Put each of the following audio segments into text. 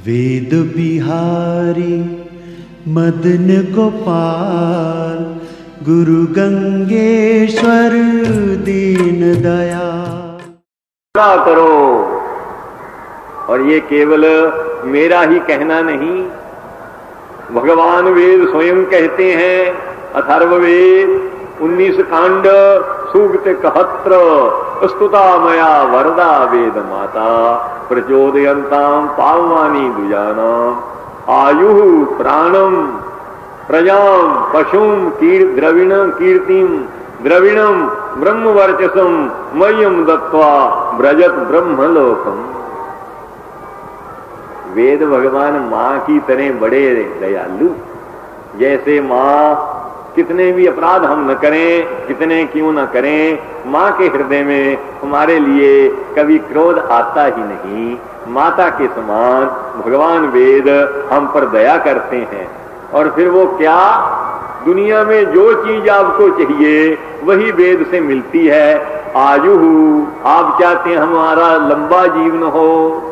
वेद बिहारी मदन गोपाल गुरु गंगेश्वर दीन दयाल करो। और ये केवल मेरा ही कहना नहीं, भगवान वेद स्वयं कहते हैं। अथर्ववेद 19 कांड सूक्त 71 स्तुता मया वरदा वेद माता प्रचोदयन्तां पावमानी द्विजानां आयुः प्राणम प्रजां पशुं कीर्तिं द्रविणं ब्रह्मवर्चसं मह्यं दत्त्वा व्रजत ब्रह्मलोकम। वेद भगवान मां की तरह बड़े दयालु। जैसे मां कितने भी अपराध हम न करें, कितने क्यों न करें, मां के हृदय में हमारे लिए कभी क्रोध आता ही नहीं। माता के समान भगवान वेद हम पर दया करते हैं। और फिर वो क्या, दुनिया में जो चीज आपको चाहिए वही वेद से मिलती है। आयु, आप चाहते हैं हमारा लंबा जीवन हो,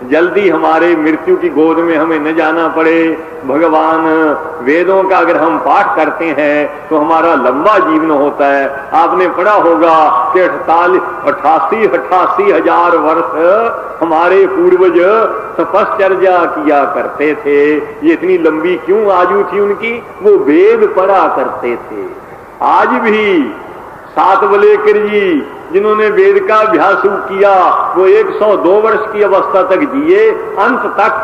जल्दी हमारे मृत्यु की गोद में हमें न जाना पड़े। भगवान वेदों का अगर हम पाठ करते हैं तो हमारा लंबा जीवन होता है। आपने पढ़ा होगा कि 88 हजार वर्ष हमारे पूर्वज तपश्चर्या किया करते थे। ये इतनी लंबी क्यों आयु थी उनकी? वो वेद पढ़ा करते थे। आज भी सातवलेकर जी जिन्होंने वेद का अभ्यास किया वो 102 वर्ष की अवस्था तक जिए। अंत तक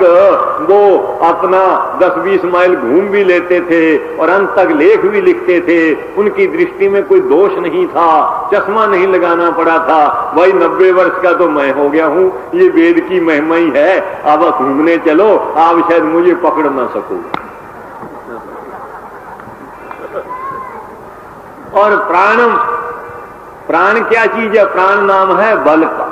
वो अपना 10-20 माइल घूम भी लेते थे और अंत तक लेख भी लिखते थे। उनकी दृष्टि में कोई दोष नहीं था, चश्मा नहीं लगाना पड़ा था। भाई 90 वर्ष का तो मैं हो गया हूं, ये वेद की महिमा ही है, अब घूमने चलो, आप शायद मुझे पकड़ ना सको। और प्राण क्या चीज है? प्राण नाम है बल का।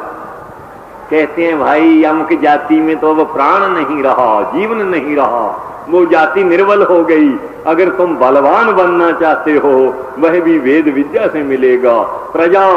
कहते हैं भाई अमुक जाति में तो अब प्राण नहीं रहा, जीवन नहीं रहा, वो जाति निर्बल हो गई। अगर तुम बलवान बनना चाहते हो वह भी वेद विद्या से मिलेगा। प्रजा,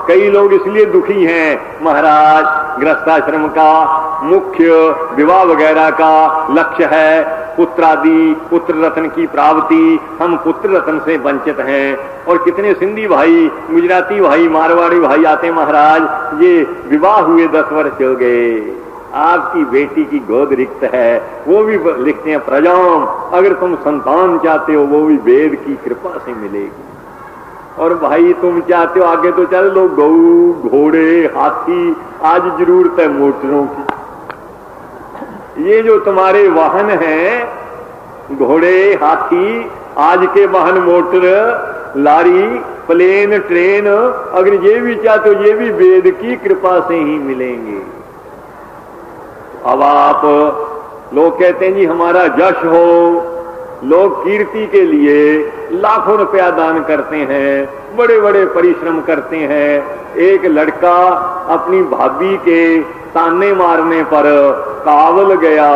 कई लोग इसलिए दुखी हैं महाराज, गृहस्थाश्रम का मुख्य विवाह वगैरह का लक्ष्य है पुत्रादि, पुत्र रत्न की प्राप्ति। हम पुत्र रत्न से वंचित हैं। और कितने सिंधी भाई, गुजराती भाई, मारवाड़ी भाई आते महाराज, ये विवाह हुए 10 वर्ष हो गए, आपकी बेटी की गोद रिक्त है। वो भी लिखते हैं प्रजाम, अगर तुम संतान चाहते हो वो भी वेद की कृपा से मिलेगी। और भाई तुम चाहते हो आगे तो चल लो, गऊ घोड़े हाथी, आज जरूरत है मोटरों की। ये जो तुम्हारे वाहन हैं घोड़े हाथी, आज के वाहन मोटर, लारी, प्लेन, ट्रेन, अगर ये भी चाहते हो ये भी वेद की कृपा से ही मिलेंगे। अब आप लोग कहते हैं जी हमारा जश हो, लोग कीर्ति के लिए लाखों रुपया दान करते हैं, बड़े बड़े परिश्रम करते हैं। एक लड़का अपनी भाभी के ताने मारने पर कावल गया।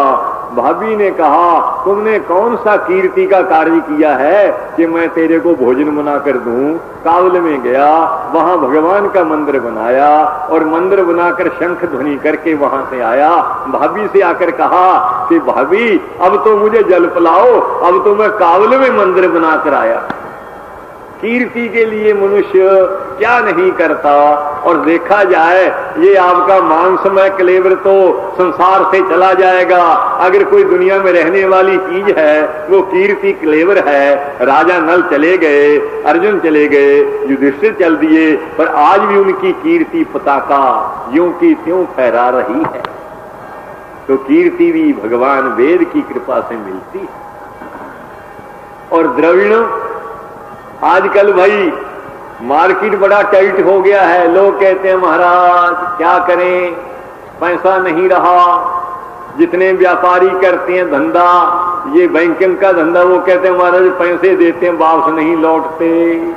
भाभी ने कहा तुमने कौन सा कीर्ति का कार्य किया है कि मैं तेरे को भोजन बनाकर दूं? कावल में गया, वहां भगवान का मंदिर बनाया और मंदिर बनाकर शंख ध्वनि करके वहां से आया। भाभी से आकर कहा कि भाभी अब तो मुझे जल पिलाओ, अब तो मैं कावल में मंदिर बनाकर आया। कीर्ति के लिए मनुष्य क्या नहीं करता। और देखा जाए ये आपका मांसमय क्लेवर तो संसार से चला जाएगा। अगर कोई दुनिया में रहने वाली चीज है वो कीर्ति क्लेवर है। राजा नल चले गए, अर्जुन चले गए, युधिष्ठिर चल दिए, पर आज भी उनकी कीर्ति पताका यूं की त्यों फहरा रही है। तो कीर्ति भी भगवान वेद की कृपा से मिलती है। और द्रविण, आजकल भाई मार्केट बड़ा टाइट हो गया है। लोग कहते हैं महाराज क्या करें, पैसा नहीं रहा। जितने व्यापारी करते हैं धंधा, ये बैंकिंग का धंधा, वो कहते हैं महाराज पैसे देते हैं वापस नहीं लौटते।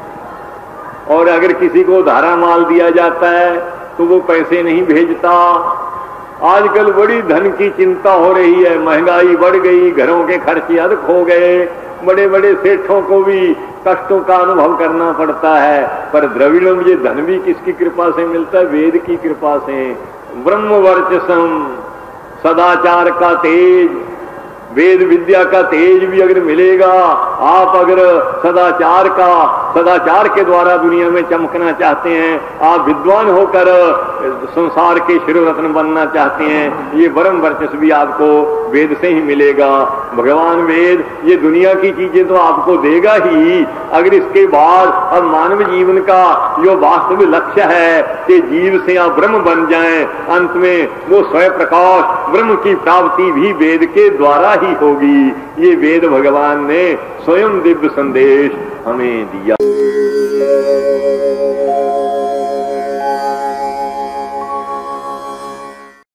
और अगर किसी को उधारा माल दिया जाता है तो वो पैसे नहीं भेजता। आजकल बड़ी धन की चिंता हो रही है, महंगाई बढ़ गई, घरों के खर्चे अधिक हो गए, बड़े बड़े सेठों को भी कष्टों का अनुभव करना पड़ता है। पर द्रविड़ों में ये धन भी किसकी कृपा से मिलता है? वेद की कृपा से। ब्रह्म वर्चसम, सदाचार का तेज, वेद विद्या का तेज भी अगर मिलेगा, आप अगर सदाचार के द्वारा दुनिया में चमकना चाहते हैं, आप विद्वान होकर संसार के शिरोरत्न बनना चाहते हैं, ये परम वर्चस्व भी आपको वेद से ही मिलेगा। भगवान वेद ये दुनिया की चीजें तो आपको देगा ही, अगर इसके बाद अब मानव जीवन का जो वास्तविक लक्ष्य है कि जीव से आप ब्रह्म बन जाएं, अंत में वो स्वयं प्रकाश ब्रह्म की प्राप्ति भी वेद के द्वारा ही होगी। ये वेद भगवान ने स्वयं दिव्य संदेश हमें दिया।